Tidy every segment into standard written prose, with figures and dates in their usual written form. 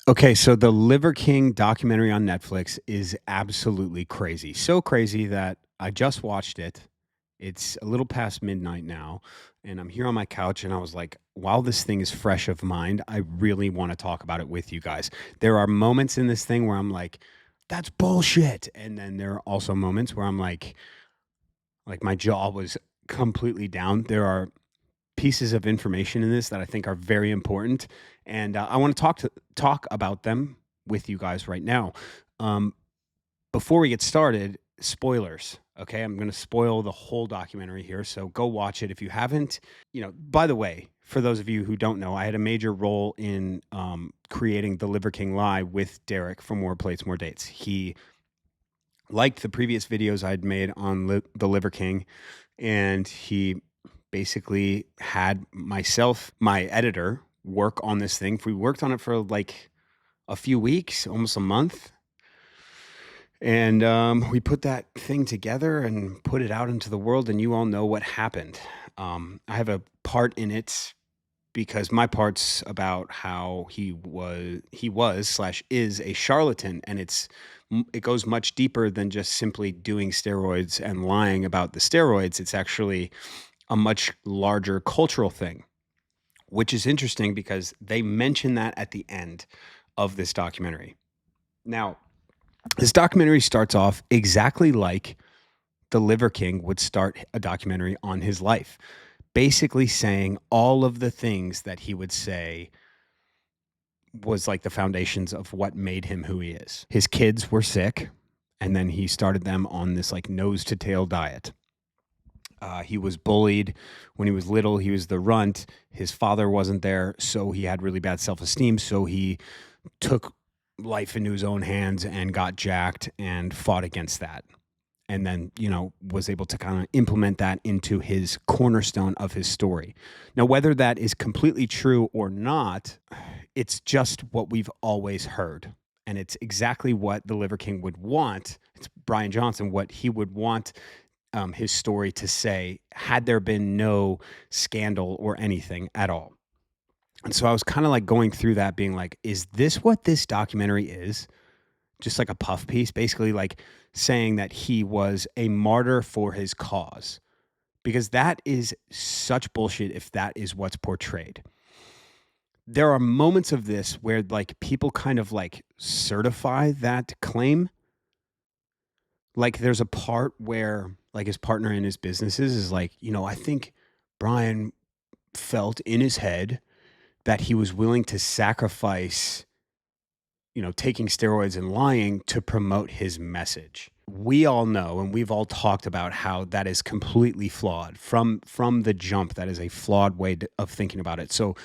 Okay, so the Liver King documentary on Netflix is absolutely crazy. So crazy that I just watched it. It's a little past midnight now, and I'm here on my couch, and I was like, while this thing is fresh of mind, I really want to talk about it with you guys. There are moments in this thing where I'm like, that's bullshit. And then there are also moments where I'm like my jaw was completely down. There are pieces of information in this that I think are very important, and I want to talk about them with you guys right now. Um, Before we get started, spoilers. Okay, I'm going to spoil the whole documentary here, so go watch it if you haven't. By the way, for those of you who don't know, I had a major role in creating the Liver King Lie with Derek from More Plates, More Dates. He liked the previous videos I'd made on the Liver King, and he basically had myself, my editor, work on this thing. We worked on it for like a few weeks, almost a month. And we put that thing together and put it out into the world, and you all know what happened. I have a part in it because my part's about how he was slash is a charlatan, and it goes much deeper than just simply doing steroids and lying about the steroids. It's actually a much larger cultural thing, which is interesting because they mention that at the end of this documentary. Now, this documentary starts off exactly like the Liver King would start a documentary on his life, basically saying all of the things that he would say was like the foundations of what made him who he is. His kids were sick, and then he started them on this like nose to tail diet. He was bullied when he was little. He was the runt. His father wasn't there, so he had really bad self-esteem. So he took life into his own hands and got jacked and fought against that. And then, was able to kind of implement that into his cornerstone of his story. Now, whether that is completely true or not, it's just what we've always heard. And it's exactly what the Liver King would want. It's Brian Johnson, what he would want his story to say had there been no scandal or anything at all. And so I was kind of like going through that being like, is this what this documentary is? Just like a puff piece, basically like saying that he was a martyr for his cause, because that is such bullshit if that is what's portrayed. There are moments of this where like people kind of like certify that claim. Like there's a part where like his partner in his businesses is like, I think Brian felt in his head that he was willing to sacrifice, taking steroids and lying to promote his message. We all know, and we've all talked about how that is completely flawed from the jump. That is a flawed way of thinking about it. So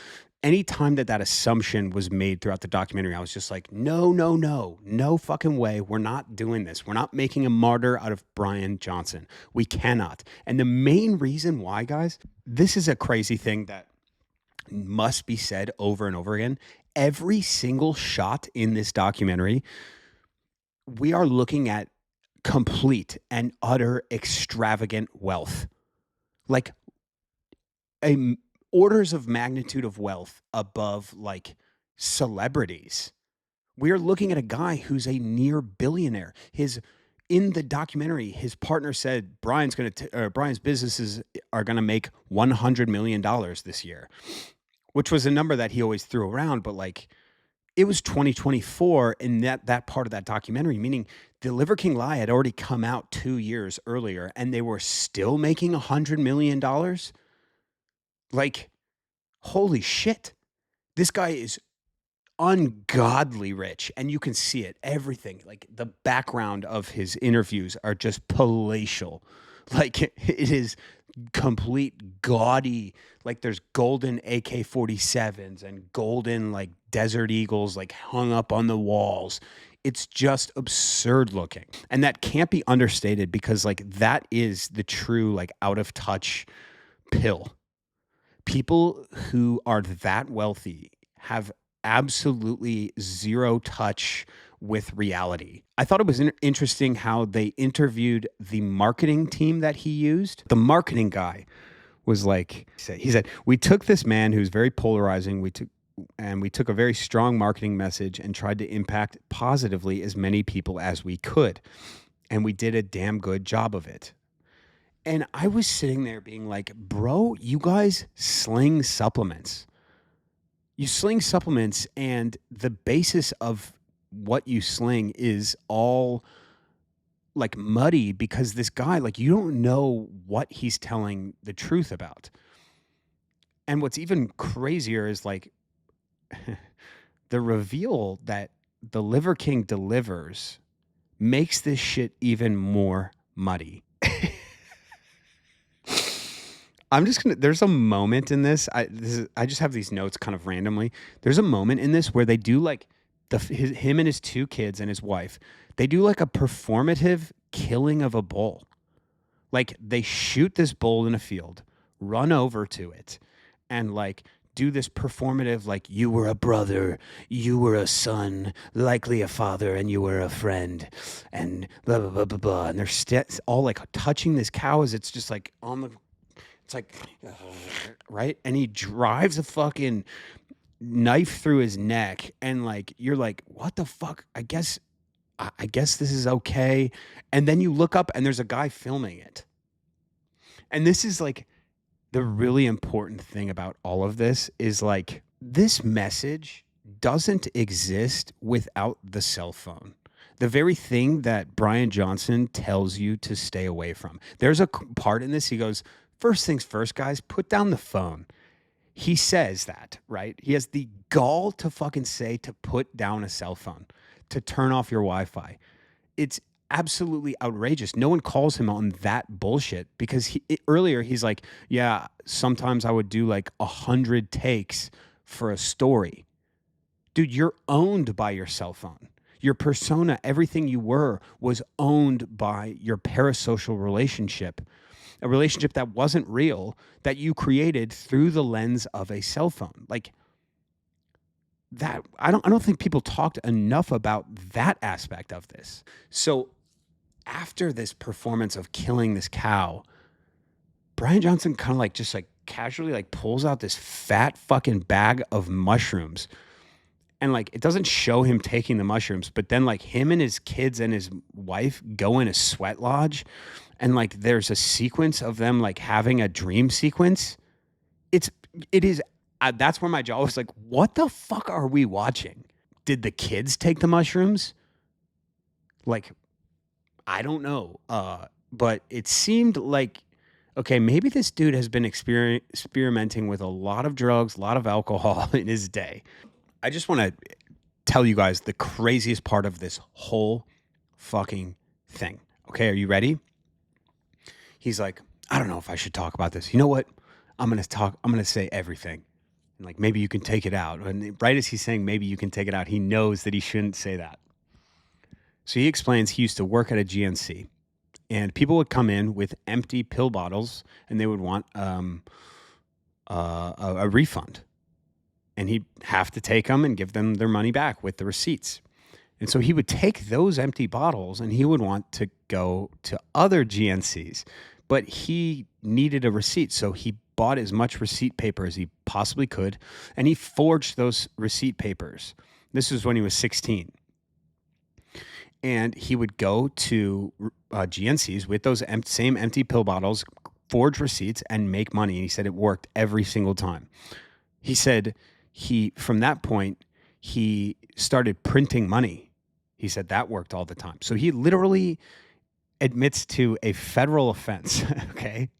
anytime that assumption was made throughout the documentary, I was just like, no fucking way. We're not doing this. We're not making a martyr out of Brian Johnson. We cannot. And the main reason why, guys, this is a crazy thing that must be said over and over again. Every single shot in this documentary, we are looking at complete and utter extravagant wealth. Like orders of magnitude of wealth above like celebrities. We are looking at a guy who's a near billionaire. In the documentary, his partner said Brian's businesses are going to make $100 million this year, which was a number that he always threw around. But like, it was 2024 in that part of that documentary, meaning the Liver King Lie had already come out 2 years earlier and they were still making $100 million. Like, holy shit. This guy is ungodly rich, and you can see it. Everything, like the background of his interviews are just palatial. Like it is complete gaudy. Like there's golden AK-47s and golden like Desert Eagles like hung up on the walls. It's just absurd looking, and that can't be understated because like that is the true like out of touch pill. People who are that wealthy have absolutely zero touch with reality. I thought it was interesting how they interviewed the marketing team that he used. The marketing guy was like, he said, we took this man who's very polarizing. and we took a very strong marketing message and tried to impact positively as many people as we could. And we did a damn good job of it. And I was sitting there being like, bro, you guys sling supplements. You sling supplements, and the basis of what you sling is all like muddy because this guy, like, you don't know what he's telling the truth about. And what's even crazier is like the reveal that the Liver King delivers makes this shit even more muddy. I'm just gonna. There's a moment in this. I just have these notes kind of randomly. There's a moment in this where they do like him and his two kids and his wife. They do like a performative killing of a bull. Like they shoot this bull in a field, run over to it, and like do this performative, like, you were a brother, you were a son, likely a father, and you were a friend, and blah blah blah blah blah. And they're all like touching this cow as it's just like on the. It's like, right? And he drives a fucking knife through his neck, and like you're like, what the fuck? I guess this is okay. And then you look up and there's a guy filming it. And this is like the really important thing about all of this is like this message doesn't exist without the cell phone. The very thing that Brian Johnson tells you to stay away from. There's a part in this, he goes, first things first, guys, put down the phone. He says that, right? He has the gall to fucking say to put down a cell phone, to turn off your Wi-Fi. It's absolutely outrageous. No one calls him on that bullshit because earlier he's like, yeah, sometimes I would do like 100 takes for a story. Dude, you're owned by your cell phone. Your persona, everything you were, was owned by your parasocial relationship, a relationship that wasn't real, that you created through the lens of a cell phone. Like that, I don't think people talked enough about that aspect of this. So after this performance of killing this cow, Brian Johnson kind of like just like casually like pulls out this fat fucking bag of mushrooms. And like it doesn't show him taking the mushrooms, but then like him and his kids and his wife go in a sweat lodge, and like there's a sequence of them like having a dream sequence. It is that's where my jaw was like, what the fuck are we watching? Did the kids take the mushrooms? Like, I don't know. But it seemed like, okay, maybe this dude has been experimenting with a lot of drugs, a lot of alcohol in his day. I just want to tell you guys the craziest part of this whole fucking thing. Okay, are you ready? He's like, I don't know if I should talk about this. You know what? I'm going to say everything. And like, maybe you can take it out. And right as he's saying, maybe you can take it out, he knows that he shouldn't say that. So he explains he used to work at a GNC, and people would come in with empty pill bottles and they would want a refund. And he'd have to take them and give them their money back with the receipts. And so he would take those empty bottles and he would want to go to other GNCs, but he needed a receipt. So he bought as much receipt paper as he possibly could, and he forged those receipt papers. This was when he was 16. And he would go to GNCs with those same empty pill bottles, forge receipts, and make money. And he said it worked every single time. He said from that point, he started printing money. He said that worked all the time. So he literally admits to a federal offense, okay?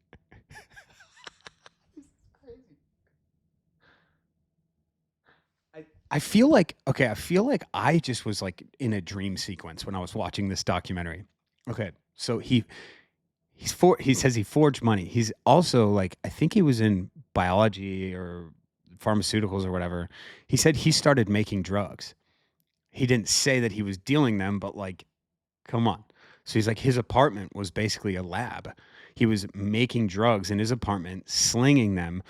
I feel like I just was like in a dream sequence when I was watching this documentary. Okay, so he says he forged money. He's also like, I think he was in biology or pharmaceuticals or whatever. He said he started making drugs. He didn't say that he was dealing them, but like, come on. So he's like, his apartment was basically a lab. He was making drugs in his apartment, slinging them.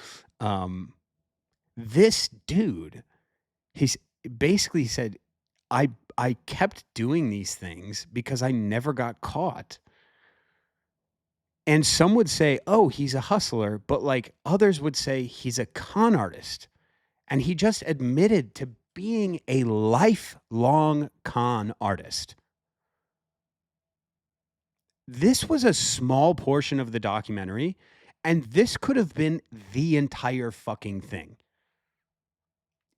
This dude, he's basically said, I kept doing these things because I never got caught. And some would say, oh, he's a hustler, but like others would say he's a con artist. And he just admitted to being a lifelong con artist. This was a small portion of the documentary, and this could have been the entire fucking thing.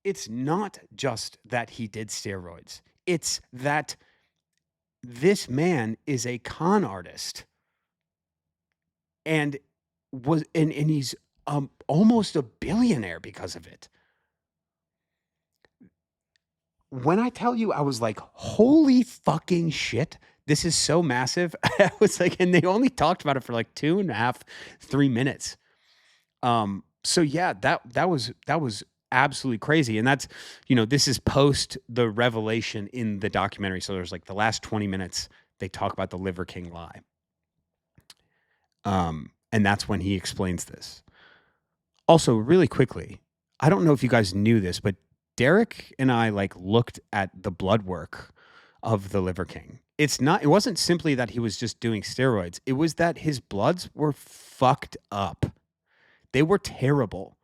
It's not just that he did steroids. It's that this man is a con artist and and he's almost a billionaire because of it. When I tell you, I was like, holy fucking shit. This is so massive. I was like, and they only talked about it for like 2.5, 3 minutes. So yeah, that was absolutely crazy. And that's, this is post the revelation in the documentary. So there's like the last 20 minutes, they talk about the Liver King lie. And that's when he explains this. Also, really quickly, I don't know if you guys knew this, but Derek and I like looked at the blood work of the Liver King. It wasn't simply that he was just doing steroids. It was that his bloods were fucked up. They were terrible.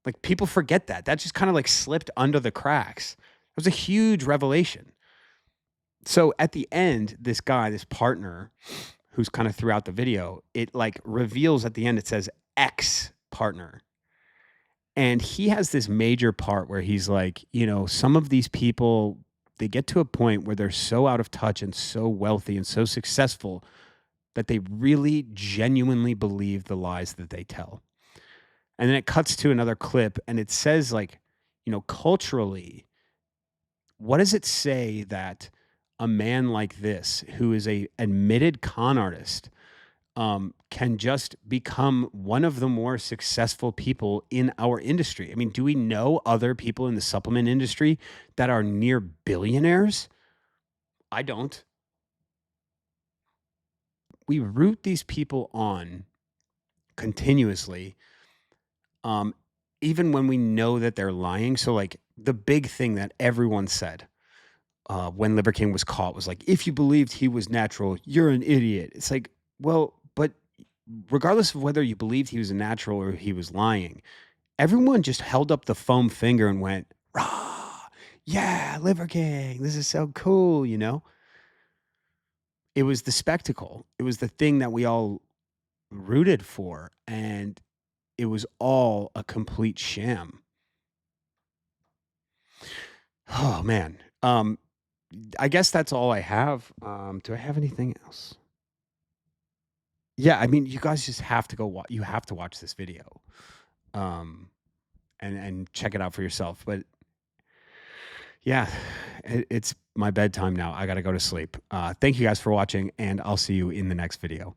Like people forget that. That just kind of like slipped under the cracks. It was a huge revelation. So at the end, this guy, this partner who's kind of throughout the video, it like reveals at the end, it says ex partner. And he has this major part where he's like, some of these people, they get to a point where they're so out of touch and so wealthy and so successful that they really genuinely believe the lies that they tell. And then it cuts to another clip and it says, like, culturally, what does it say that a man like this, who is a admitted con artist, can just become one of the more successful people in our industry? I mean, do we know other people in the supplement industry that are near billionaires? I don't. We root these people on continuously, even when we know that they're lying. So, like, the big thing that everyone said when Liver King was caught was like, if you believed he was natural, you're an idiot. It's like, well, but regardless of whether you believed he was a natural or he was lying, everyone just held up the foam finger and went, rah, yeah, Liver King, this is so cool, It was the spectacle. It was the thing that we all rooted for, and it was all a complete sham. Oh, man. I guess that's all I have. Do I have anything else? Yeah, I mean, you guys just have to you have to watch this video, um, and check it out for yourself. But yeah, it's my bedtime now. I gotta go to sleep. Thank you guys for watching, and I'll see you in the next video.